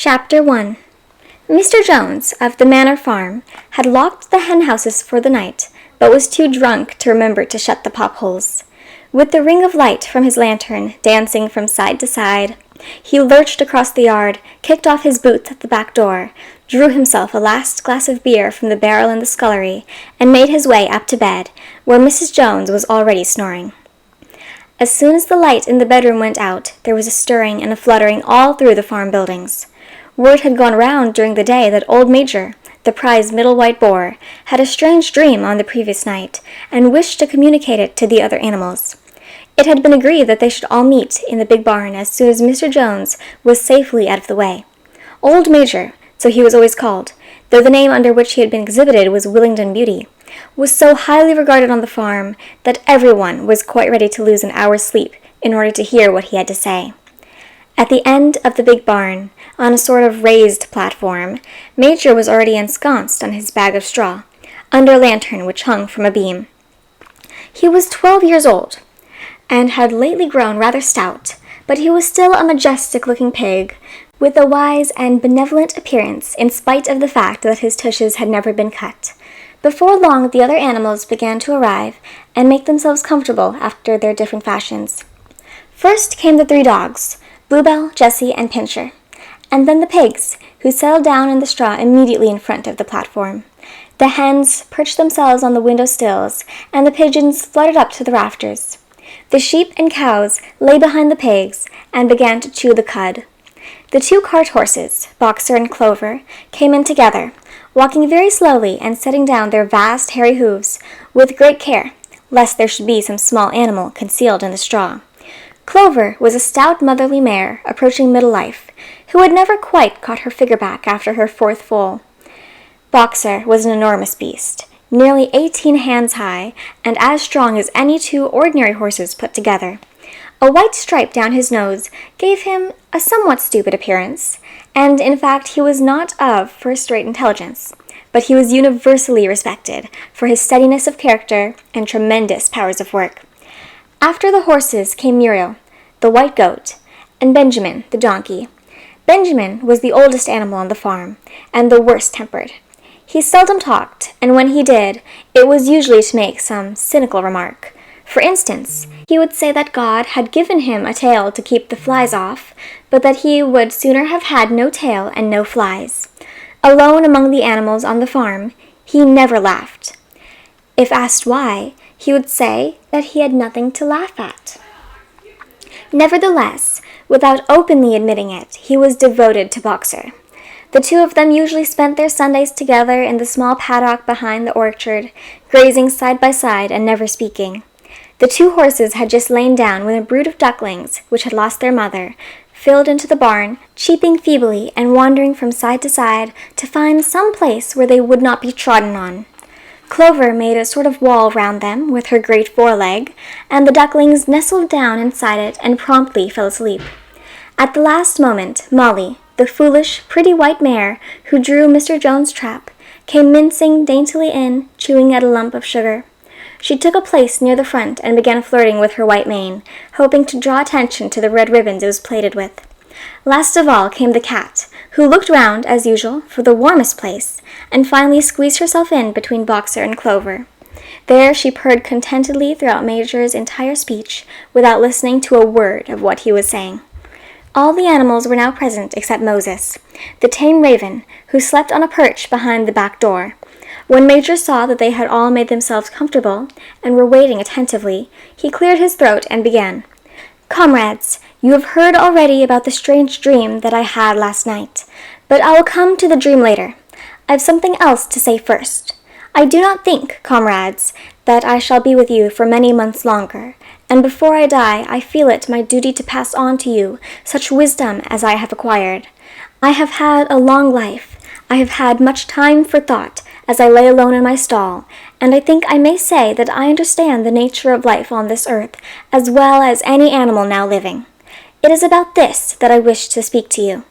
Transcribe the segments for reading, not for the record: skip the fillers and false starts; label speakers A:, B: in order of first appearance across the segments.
A: Chapter 1. Mr. Jones, of the Manor Farm, had locked the hen-houses for the night, but was too drunk to remember to shut the pop-holes. With the ring of light from his lantern dancing from side to side, he lurched across the yard, kicked off his boots at the back door, drew himself a last glass of beer from the barrel in the scullery, and made his way up to bed, where Mrs. Jones was already snoring. As soon as the light in the bedroom went out, there was a stirring and a fluttering all through the farm buildings. Word had gone round during the day that old Major, the prize middle white boar, had a strange dream on the previous night, and wished to communicate it to the other animals. It had been agreed that they should all meet in the big barn as soon as Mr. Jones was safely out of the way. Old Major, so he was always called, though the name under which he had been exhibited was Willingdon Beauty, was so highly regarded on the farm that everyone was quite ready to lose an hour's sleep in order to hear what he had to say. At the end of the big barn, on a sort of raised platform, Major was already ensconced on his bag of straw, under a lantern which hung from a beam. He was 12 years old, and had lately grown rather stout, but he was still a majestic-looking pig, with a wise and benevolent appearance in spite of the fact that his tushes had never been cut. Before long the other animals began to arrive and make themselves comfortable after their different fashions. First came the 3 dogs, Bluebell, Jessie, and Pincher, and then the pigs, who settled down in the straw immediately in front of the platform. The hens perched themselves on the window sills, and the pigeons fluttered up to the rafters. The sheep and cows lay behind the pigs and began to chew the cud. The 2 cart horses, Boxer and Clover, came in together, walking very slowly and setting down their vast hairy hooves with great care, lest there should be some small animal concealed in the straw. Clover was a stout motherly mare approaching middle life, who had never quite got her figure back after her 4th foal. Boxer was an enormous beast, nearly 18 hands high, and as strong as any 2 ordinary horses put together. A white stripe down his nose gave him a somewhat stupid appearance, and in fact he was not of first-rate intelligence, but he was universally respected for his steadiness of character and tremendous powers of work. After the horses came Muriel, the white goat, and Benjamin, the donkey. Benjamin was the oldest animal on the farm, and the worst-tempered. He seldom talked, and when he did, it was usually to make some cynical remark. For instance, he would say that God had given him a tail to keep the flies off, but that he would sooner have had no tail and no flies. Alone among the animals on the farm, he never laughed. If asked why, he would say that he had nothing to laugh at. Nevertheless, without openly admitting it, he was devoted to Boxer. The 2 of them usually spent their Sundays together in the small paddock behind the orchard, grazing side by side and never speaking. The 2 horses had just lain down when a brood of ducklings, which had lost their mother, filled into the barn, cheeping feebly and wandering from side to side to find some place where they would not be trodden on. Clover made a sort of wall round them with her great foreleg, and the ducklings nestled down inside it and promptly fell asleep. At the last moment, Molly, the foolish, pretty white mare who drew Mr. Jones' trap, came mincing daintily in, chewing at a lump of sugar. She took a place near the front and began flirting with her white mane, hoping to draw attention to the red ribbons it was plaited with. Last of all came the cat, who looked round, as usual, for the warmest place, and finally squeezed herself in between Boxer and Clover. There she purred contentedly throughout Major's entire speech, without listening to a word of what he was saying. All the animals were now present except Moses, the tame raven, who slept on a perch behind the back door. When Major saw that they had all made themselves comfortable, and were waiting attentively, he cleared his throat and began. "Comrades, you have heard already about the strange dream that I had last night, but I will come to the dream later. I have something else to say first. I do not think, comrades, that I shall be with you for many months longer, and before I die I feel it my duty to pass on to you such wisdom as I have acquired. I have had a long life. I have had much time for thought as I lay alone in my stall, and I think I may say that I understand the nature of life on this earth as well as any animal now living. It is about this that I wish to speak to you.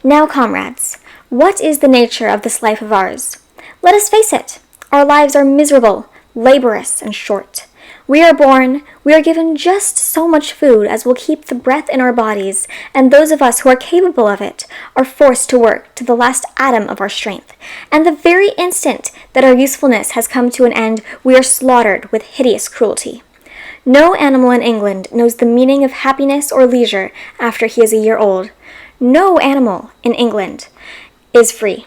A: Now, comrades, what is the nature of this life of ours? Let us face it, our lives are miserable, laborious, and short. We are born, we are given just so much food as will keep the breath in our bodies, and those of us who are capable of it are forced to work to the last atom of our strength. And the very instant that our usefulness has come to an end, we are slaughtered with hideous cruelty. No animal in England knows the meaning of happiness or leisure after he is a year old. No animal in England is free.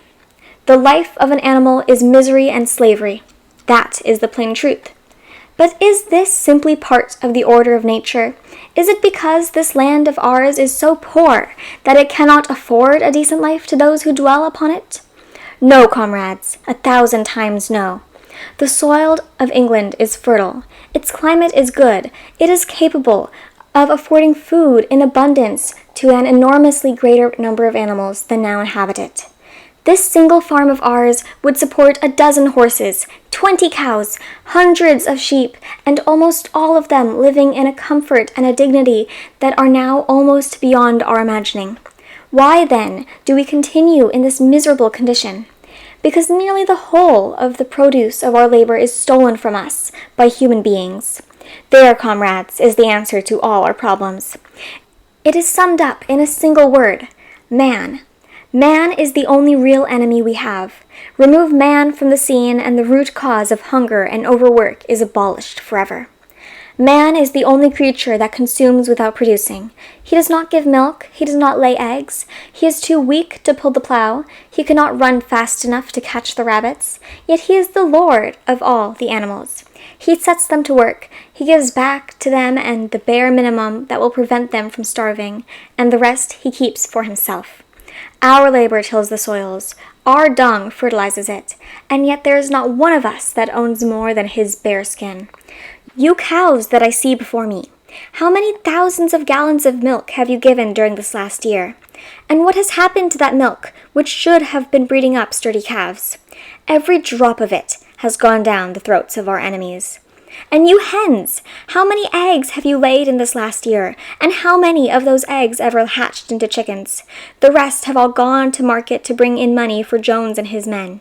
A: The life of an animal is misery and slavery. That is the plain truth. But is this simply part of the order of nature? Is it because this land of ours is so poor that it cannot afford a decent life to those who dwell upon it? No, comrades, 1,000 times no. The soil of England is fertile. Its climate is good. It is capable of affording food in abundance to an enormously greater number of animals than now inhabit it. This single farm of ours would support 12 horses, 20 cows, hundreds of sheep, and almost all of them living in a comfort and a dignity that are now almost beyond our imagining. Why, then, do we continue in this miserable condition? Because nearly the whole of the produce of our labor is stolen from us by human beings. There, comrades, is the answer to all our problems. It is summed up in a single word: man. Man is the only real enemy we have. Remove man from the scene and the root cause of hunger and overwork is abolished forever. Man is the only creature that consumes without producing. He does not give milk, he does not lay eggs, he is too weak to pull the plow, he cannot run fast enough to catch the rabbits, yet he is the lord of all the animals. He sets them to work, he gives back to them and the bare minimum that will prevent them from starving, and the rest he keeps for himself. Our labor tills the soils, our dung fertilizes it, and yet there is not one of us that owns more than his bare skin. You cows that I see before me, how many thousands of gallons of milk have you given during this last year? And what has happened to that milk, which should have been breeding up sturdy calves? Every drop of it has gone down the throats of our enemies. And you hens, how many eggs have you laid in this last year, and how many of those eggs ever hatched into chickens? The rest have all gone to market to bring in money for Jones and his men.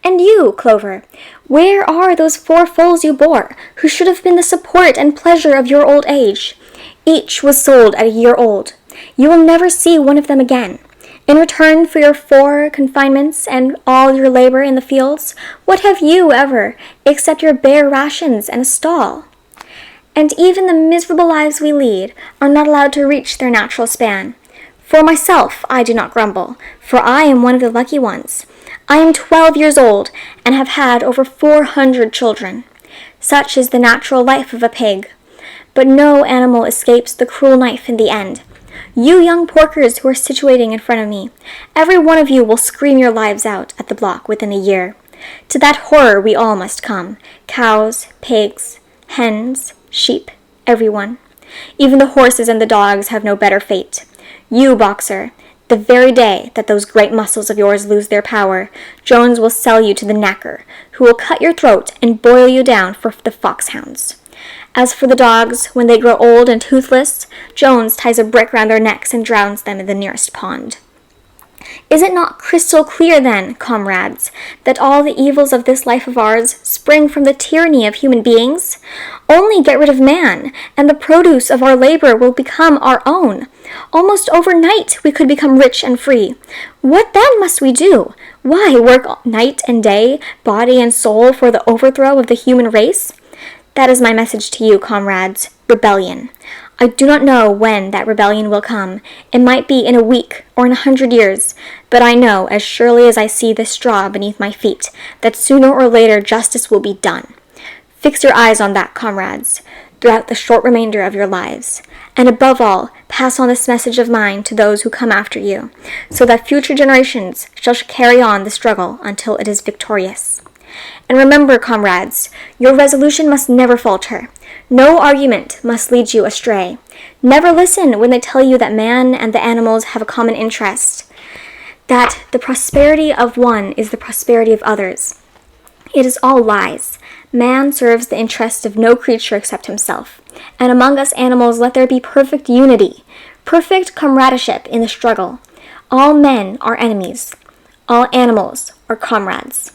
A: And you, Clover, where are those 4 foals you bore, who should have been the support and pleasure of your old age? Each was sold at a year old. You will never see one of them again. In return for your 4 confinements and all your labor in the fields, what have you ever, except your bare rations and a stall? And even the miserable lives we lead are not allowed to reach their natural span. For myself, I do not grumble, for I am one of the lucky ones. I am 12 years old, and have had over 400 children. Such is the natural life of a pig. But no animal escapes the cruel knife in the end. You young porkers who are situating in front of me, every one of you will scream your lives out at the block within a year. To that horror we all must come, cows, pigs, hens, sheep, everyone. Even the horses and the dogs have no better fate. You, Boxer, the very day that those great muscles of yours lose their power, Jones will sell you to the knacker, who will cut your throat and boil you down for the foxhounds. As for the dogs, when they grow old and toothless, Jones ties a brick round their necks and drowns them in the nearest pond. Is it not crystal clear, then, comrades, that all the evils of this life of ours spring from the tyranny of human beings? Only get rid of man, and the produce of our labor will become our own. Almost overnight we could become rich and free. What then must we do? Why, work night and day, body and soul, for the overthrow of the human race? That is my message to you, comrades. Rebellion. I do not know when that rebellion will come. It might be in a week or in 100 years, but I know, as surely as I see this straw beneath my feet, that sooner or later justice will be done. Fix your eyes on that, comrades, throughout the short remainder of your lives. And above all, pass on this message of mine to those who come after you, so that future generations shall carry on the struggle until it is victorious. And remember, comrades, your resolution must never falter. No argument must lead you astray. Never listen when they tell you that man and the animals have a common interest, that the prosperity of one is the prosperity of others. It is all lies. Man serves the interest of no creature except himself. And among us animals let there be perfect unity, perfect comradeship in the struggle. All men are enemies. All animals are comrades.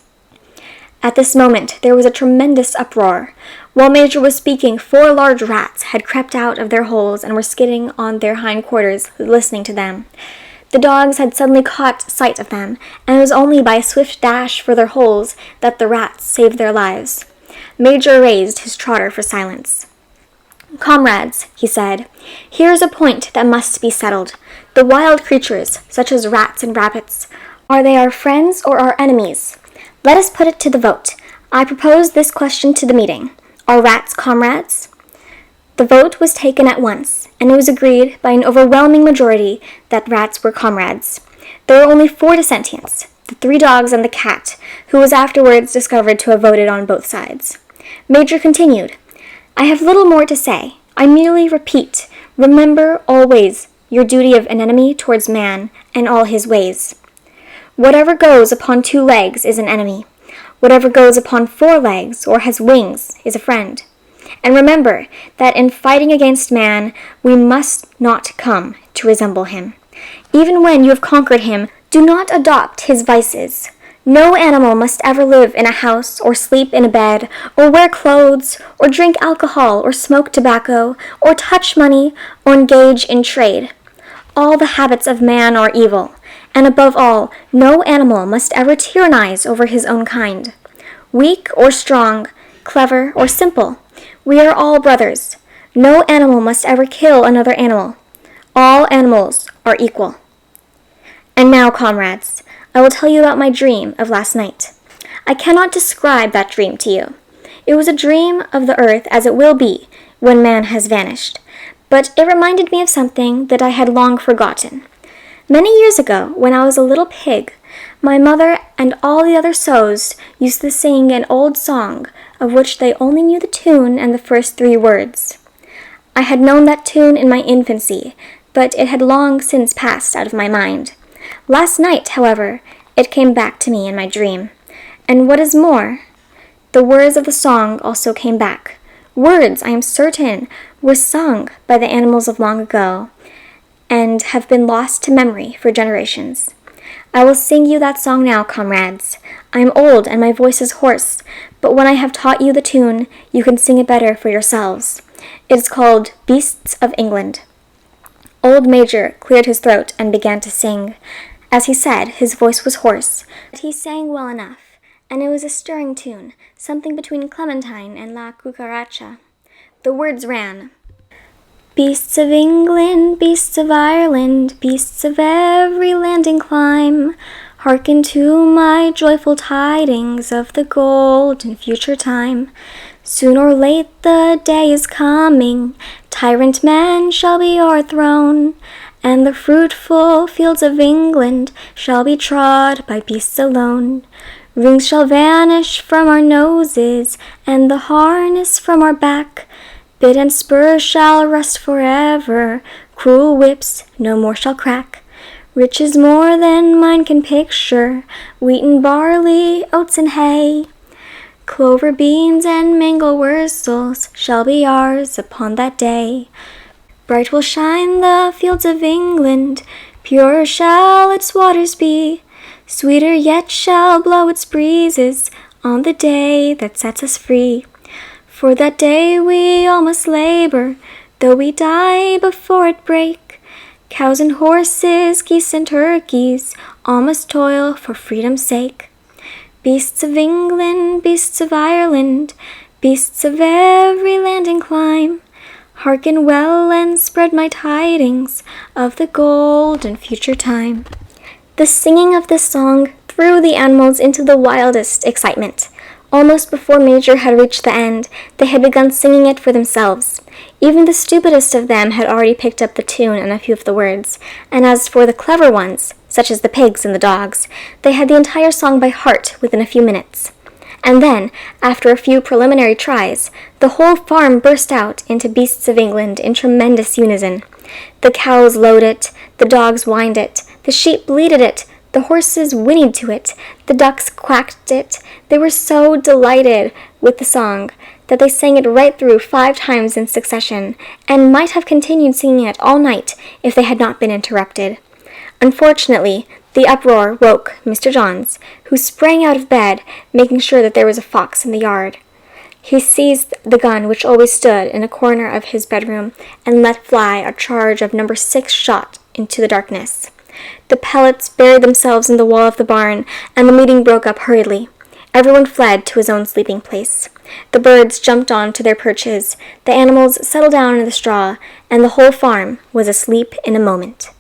A: At this moment there was a tremendous uproar. While Major was speaking, 4 large rats had crept out of their holes and were skidding on their hindquarters, listening to them. The dogs had suddenly caught sight of them, and it was only by a swift dash for their holes that the rats saved their lives. Major raised his trotter for silence. "Comrades," he said, "here is a point that must be settled. The wild creatures, such as rats and rabbits, are they our friends or our enemies? Let us put it to the vote. I propose this question to the meeting. Are rats comrades?" The vote was taken at once, and it was agreed by an overwhelming majority that rats were comrades. There were only 4 dissentients, the 3 dogs and the cat, who was afterwards discovered to have voted on both sides. Major continued, "I have little more to say. I merely repeat, remember always your duty of an enemy towards man and all his ways. Whatever goes upon 2 legs is an enemy. Whatever goes upon 4 legs or has wings is a friend. And remember that in fighting against man, we must not come to resemble him. Even when you have conquered him, do not adopt his vices. No animal must ever live in a house, or sleep in a bed, or wear clothes, or drink alcohol, or smoke tobacco, or touch money, or engage in trade. All the habits of man are evil, and above all, no animal must ever tyrannize over his own kind. Weak or strong, clever or simple, we are all brothers. No animal must ever kill another animal. All animals are equal. And now, comrades, I will tell you about my dream of last night. I cannot describe that dream to you. It was a dream of the earth as it will be when man has vanished, but it reminded me of something that I had long forgotten. Many years ago, when I was a little pig, my mother and all the other sows used to sing an old song of which they only knew the tune and the first 3 words. I had known that tune in my infancy, but it had long since passed out of my mind. Last night, however, it came back to me in my dream. And what is more, the words of the song also came back. Words, I am certain, were sung by the animals of long ago, and have been lost to memory for generations. I will sing you that song now, comrades. I am old and my voice is hoarse, but when I have taught you the tune, you can sing it better for yourselves. It is called Beasts of England. Old Major cleared his throat and began to sing. As he said, his voice was hoarse, but he sang well enough, and it was a stirring tune, something between Clementine and La Cucaracha. The words ran, "Beasts of England, beasts of Ireland, beasts of every land and clime, hearken to my joyful tidings of the golden future time. Soon or late the day is coming, tyrant men shall be o'erthrown, and the fruitful fields of England shall be trod by beasts alone. Rings shall vanish from our noses, and the harness from our back. Bit and spur shall rust forever, cruel whips no more shall crack. Riches more than mine can picture, wheat and barley, oats and hay. Clover, beans, and mangel wurzels shall be ours upon that day. Bright will shine the fields of England, purer shall its waters be. Sweeter yet shall blow its breezes on the day that sets us free. For that day we all must labor, though we die before it break. Cows and horses, geese and turkeys, all must toil for freedom's sake. Beasts of England, beasts of Ireland, beasts of every land and clime, hearken well and spread my tidings of the golden future time." The singing of this song threw the animals into the wildest excitement. Almost before Major had reached the end, they had begun singing it for themselves. Even the stupidest of them had already picked up the tune and a few of the words, and as for the clever ones, such as the pigs and the dogs, they had the entire song by heart within a few minutes. And then, after a few preliminary tries, the whole farm burst out into Beasts of England in tremendous unison. The cows lowed it, the dogs whined it, the sheep bleated it, the horses whinnied to it, the ducks quacked it. They were so delighted with the song that they sang it right through 5 times in succession, and might have continued singing it all night if they had not been interrupted. Unfortunately, the uproar woke Mr. Johns, who sprang out of bed, making sure that there was a fox in the yard. He seized the gun which always stood in a corner of his bedroom and let fly a charge of number 6 shot into the darkness. The pellets buried themselves in the wall of the barn, and the meeting broke up hurriedly. Everyone fled to his own sleeping place. The birds jumped on to their perches, the animals settled down in the straw, and the whole farm was asleep in a moment.